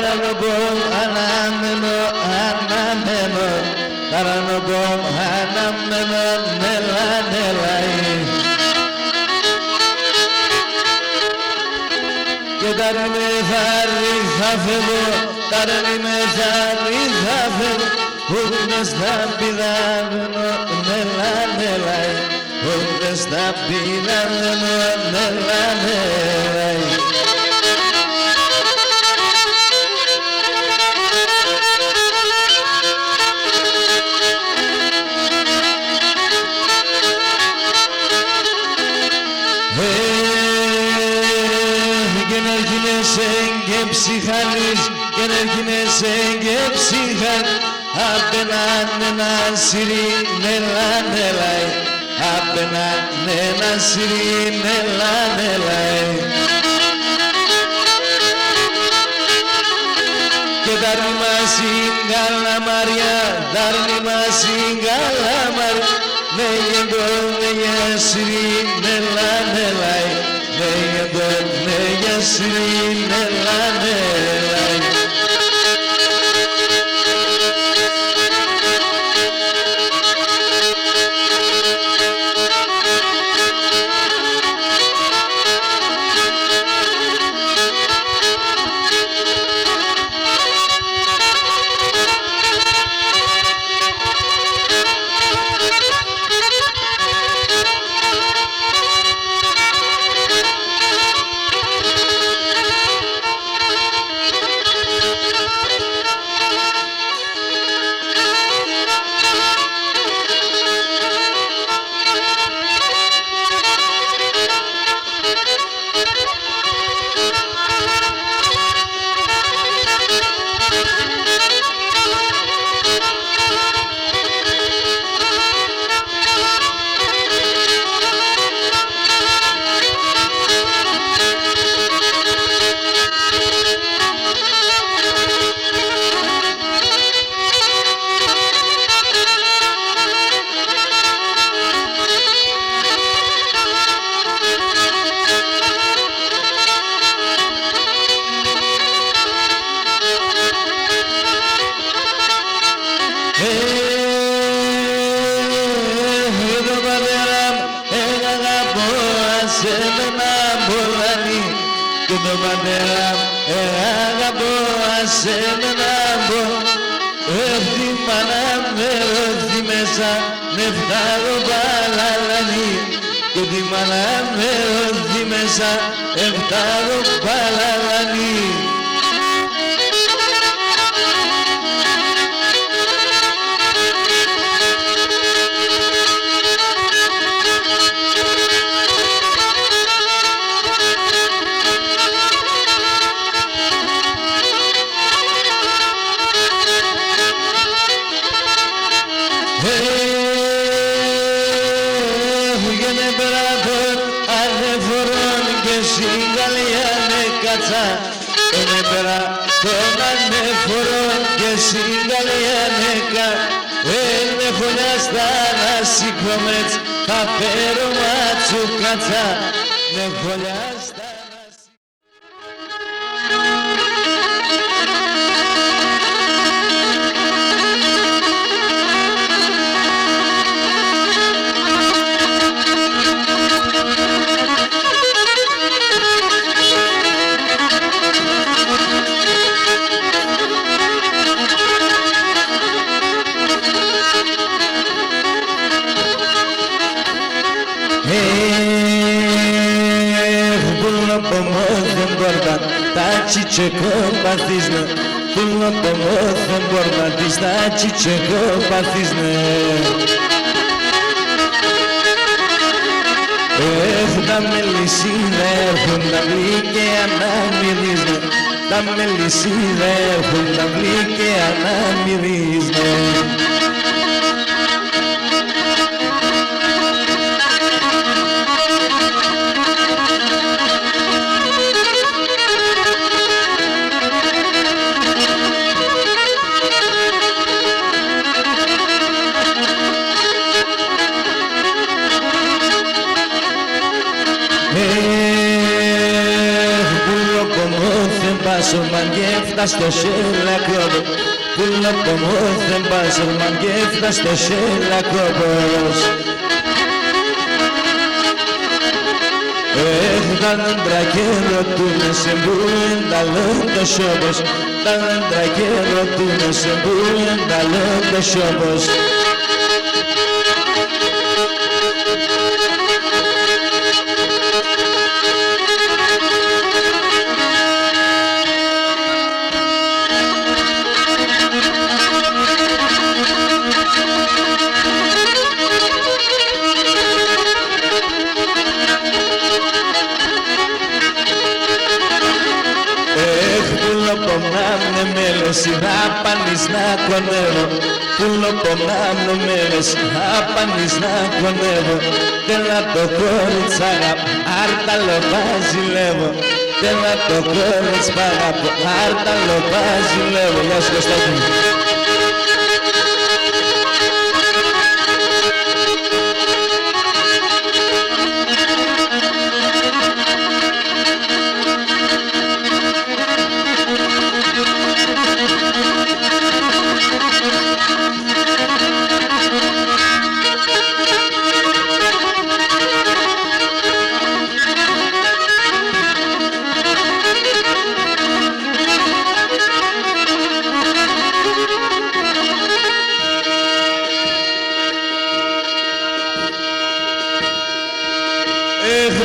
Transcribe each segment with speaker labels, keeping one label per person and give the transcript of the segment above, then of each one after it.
Speaker 1: Ταρανοκόμ αναμένο, αναμένο, ταρανοκόμ αναμένο, νέλα, νέλα. Και ταρι με θάρι θα φεύγω, ταρι με θάρι θα φεύγω, ούτε στα πηδάμενο, νέλα, νέλα. Ούτε στα πηδάμενο, νέλα, νέλα. Και ψυχανείς και νερκίνεσαι και ψυχανείς απέναν ένα σιρί νέλα νέλα απέναν ένα σιρί νέλα νέλα και δάρνει μας η καλαμαριά δάρνει μας η καλαμαριά με γεντώ με γεσρί νέλα νέλα με γεντώ με γεσρί νέλα νέλα. έφτα στο σελακρόπος. Πουλόπο μου δεν πάσερμαν και έφτα στο σελακρόπος. Τα δέντρα και ρωτούνε σε πού είναι τα λόγος όπως. Τα δέντρα και ρωτούνε σε πού είναι τα λόγος όπως. Να πάνεις να κονεύω, πουλοπονάμνο μέρες, να πάνεις να κονεύω. Τέλα το κόριτς αγαπώ, άρταλο βαζιλεύω. Τέλα το κόριτς αγαπώ, άρταλο βαζιλεύω. Γεια σου Κωστάκη.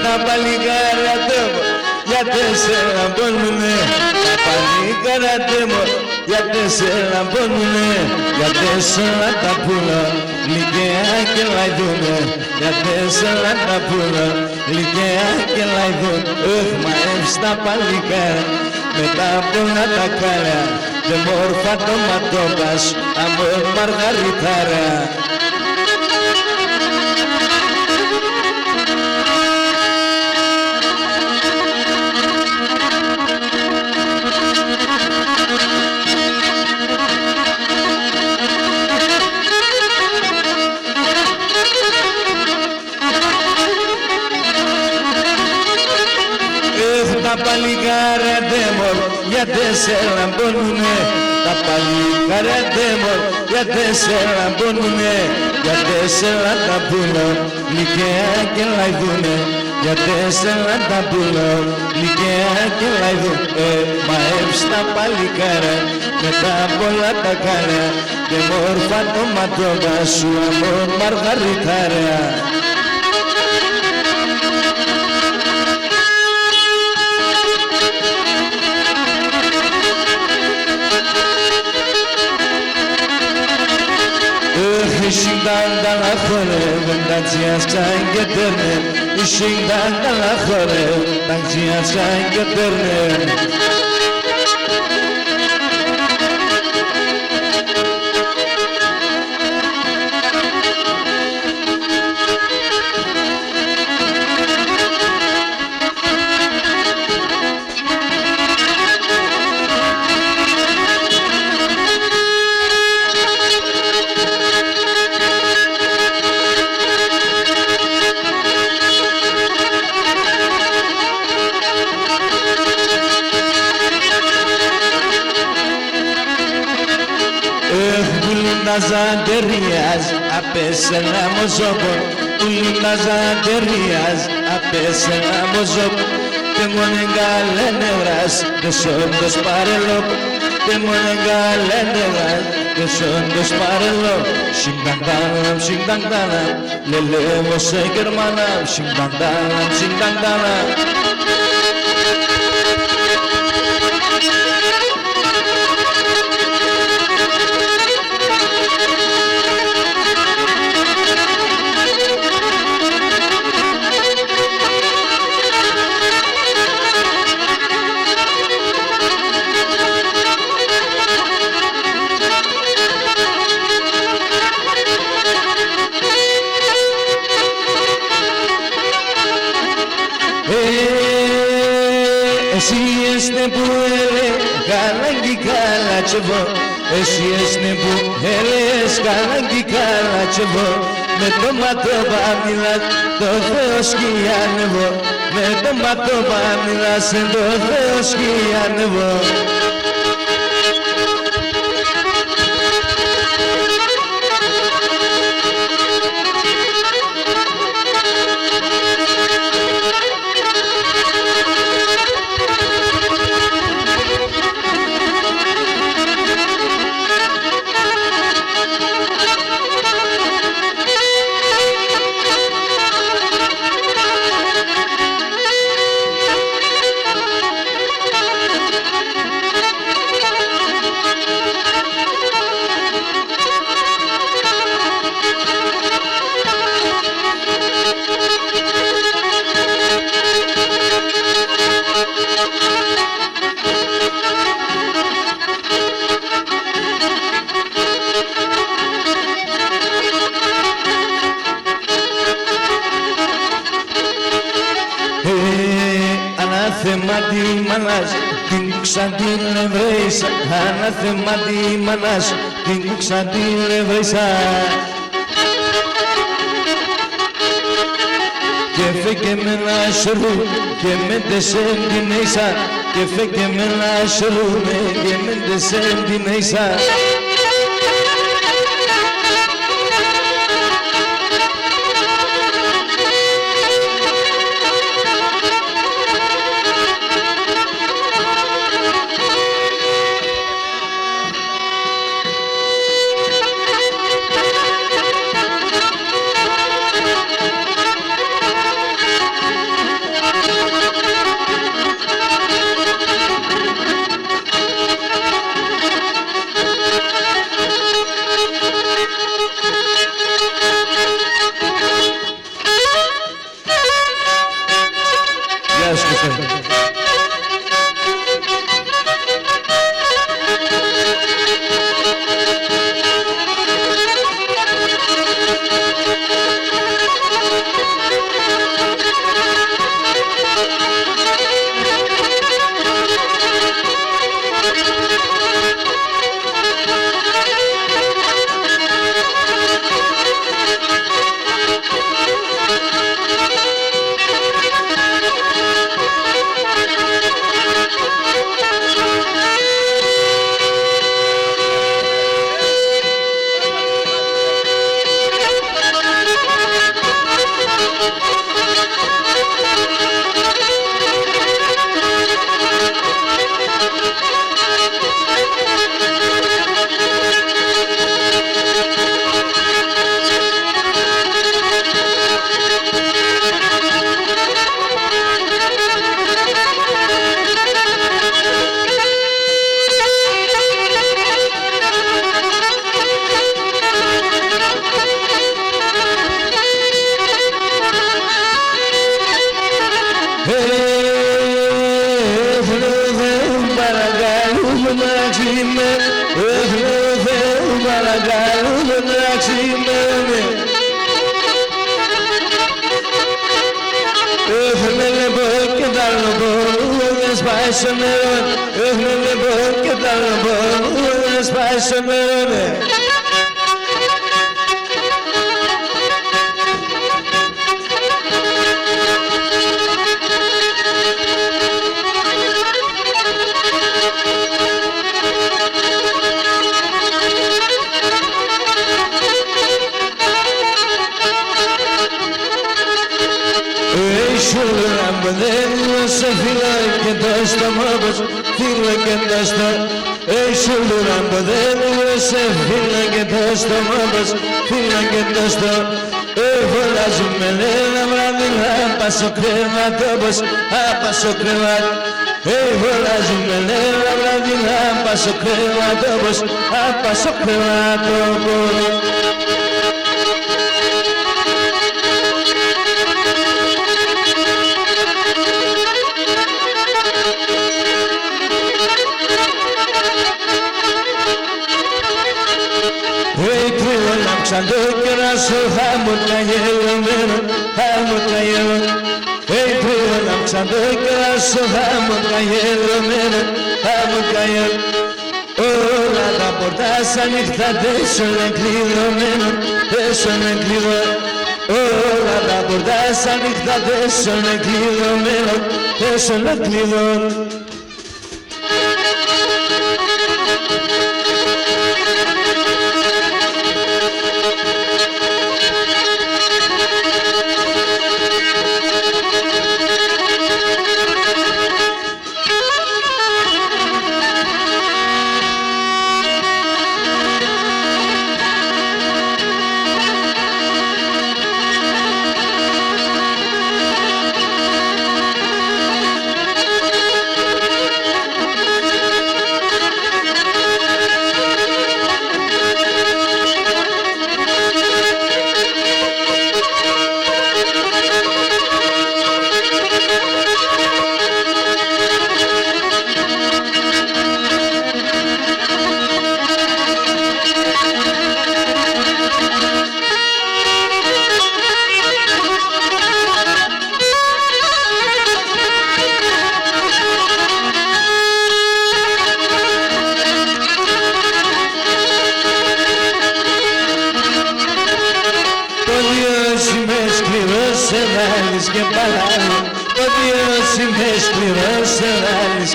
Speaker 1: Τα παλικάρια τέμω, για τέσσερα μπόνουνε. Τα παλικάρια τέμω, για τέσσερα μπόνουνε. Για τέσσερα τα πουλα, λυκαία και λαϊδούνε. Για τέσσερα τα πουλα, λυκαία και λαϊδούν. Μα εύστα παλικάρια, μετά από να τα κάλια. Δε μόρφα το ματώπας, αμόρ μαργαριτάρα. Τα παλικάρια ντέμορ, για τέσσερα μπόνουνε. Τα παλικάρια ντέμορ, για τέσσερα μπόνουνε. Για τέσσερα τα πουλο, λυκαία και λαϊδούνε. Για τέσσερα τα πουλο, λυκαία και λαϊδούν. Μα έψτα παλικάρια, μετά απ' όλα τα κάλια. Και μόρφα το ματώμα σου, αμόρ μαργαριτάρια. Işıkdan dala khore, danciya sange terne. Işıkdan dala khore, danciya sange terne. Nazanderias, apesela mozobo. Nazanderias, apesela mozobo. Tengo negale negras, que son dos parelop. Tengo negale negras, que son dos parelop. Shingdandanam, shingdandanam, lelevo se germanam. Shingdandanam, shingdandanam. Εσύ έστε που έλεγα καλατσεβό. Εσύ έστε που έλεγες καλατσεβό. Με το ματώπα μιλάς, το Θεό σκιάνευω. Με το ματώπα μιλάς, το Θεό σκιάνευω. μάνας, την ξαντιλευρέησα, ανάθεμα τη μάνας, την ξαντιλευρέησα. Και φέκε με ένα σωρού και με τεσέντινέησα, και φέκε με ένα σωρού και με τεσέντινέησα.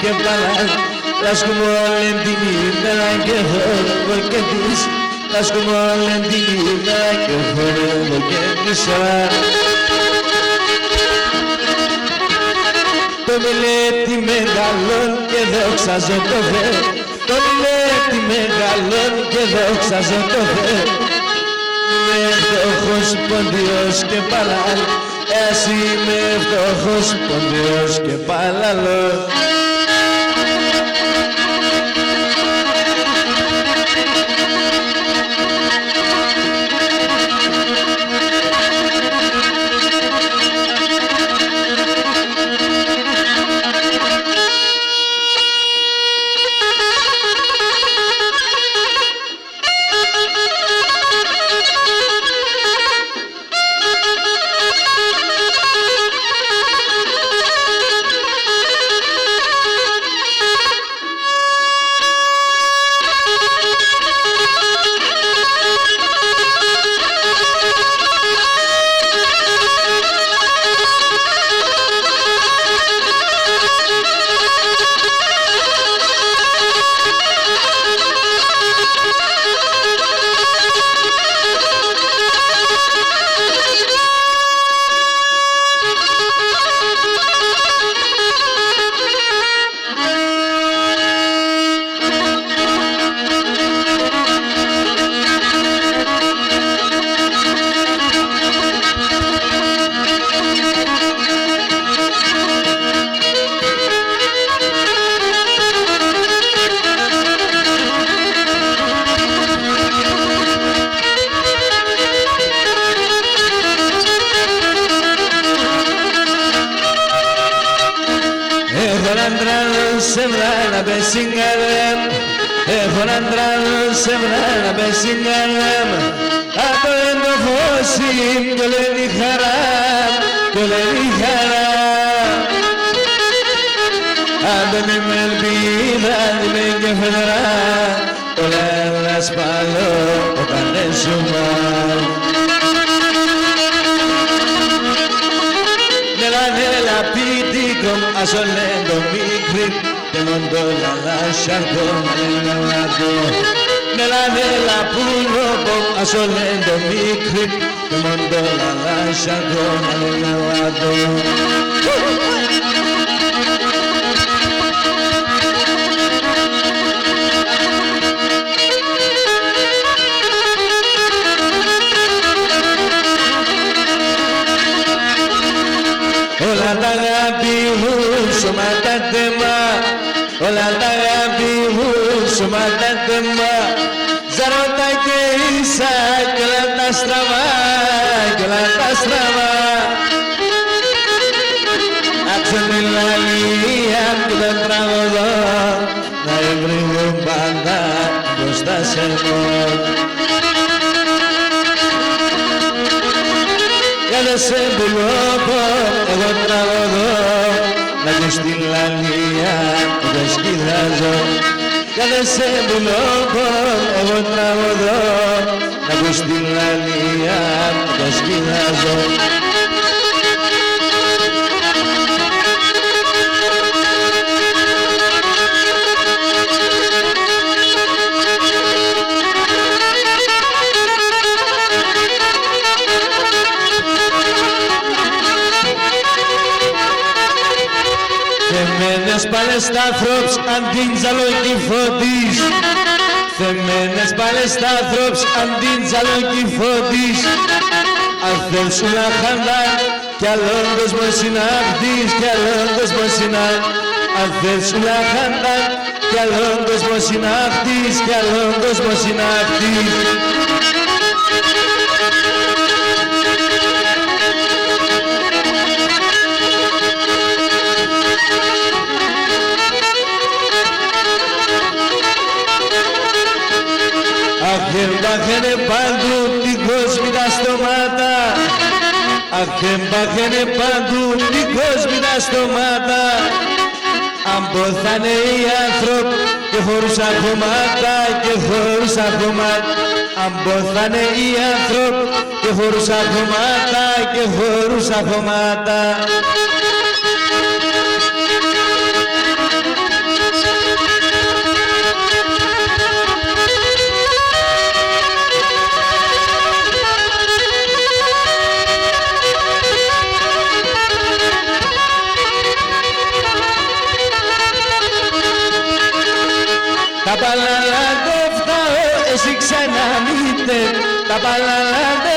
Speaker 1: και παλάς. Λάσκουμε όλη την ημέρα και χορεύω και της. Λάσκουμε όλη την ημέρα και χορεύω και της. Το μιλέτη μεγαλών και δόξαζω το Θεό. Το μιλέτη μεγαλών και δόξαζω το Θεό. Είμαι φτωχός, ποντιός και παλάλ. Εσύ είμαι φτωχός, ποντιός και παλαλός. Έχω έναν τράλο σε βράδυ με συγκαλέμ. Από το φως κι όλη η χαρά, κι όλη η χαρά. Αν δεν είμαι ελπίδα, είμαι και φεδρά. Όλα έλα σπαλώ, όταν δεν σου μάλλ. Nella pitico a solendo mikri te mondo la sharko nell'ato nella puno a solendo mikri te mondo la sharko nell'ato Όλα τα αγάπη μου σώμα τα τεμά, όλα τα αγάπη μου σώμα τα τεμά. Ζαρώτα και ίσα κι όλα τα στραβά, κι όλα τα στραβά. Άξω την λαλία που δεν τραγωδώ, να ευρύγουν πάντα μπροστά σε εγώ. Δεν σε μπουλώπω, εγώ τραγωδώ, να ακούς την λαλία που δεν σκυδάζω. Δεν σε μπουλώπω, εγώ τραγωδώ, να ακούς την λαλία που δεν σκυδάζω. Θεμένες πάλες στα θρόψ αντίν ζαλόκι φωτής. Θεμένες πάλες στα θρόψ αντίν ζαλόκι φωτής. Αν θέλ σου να χαντάν κι άλλον κόσμο συναχτής, κι άλλον κόσμο συναχτής. Αν θέλ σου να χαντάν κι άλλον κόσμο συναχτής, κι άλλον κόσμο συναχτής. Αχεμπάχαινε παντού την κόσμη τα στομάτα. Αχεμπάχαινε παντού την κόσμη τα στομάτα. Αν ποθάνε οι άνθρωποι και χωρούσαν χωμάτα, και χωρούσαν χωμάτα. Αν ποθάνε οι άνθρωποι και χωρούσαν χωμάτα, και χωρούσαν χωμάτα. όσοι ξαναμείτε τα παλαλάτε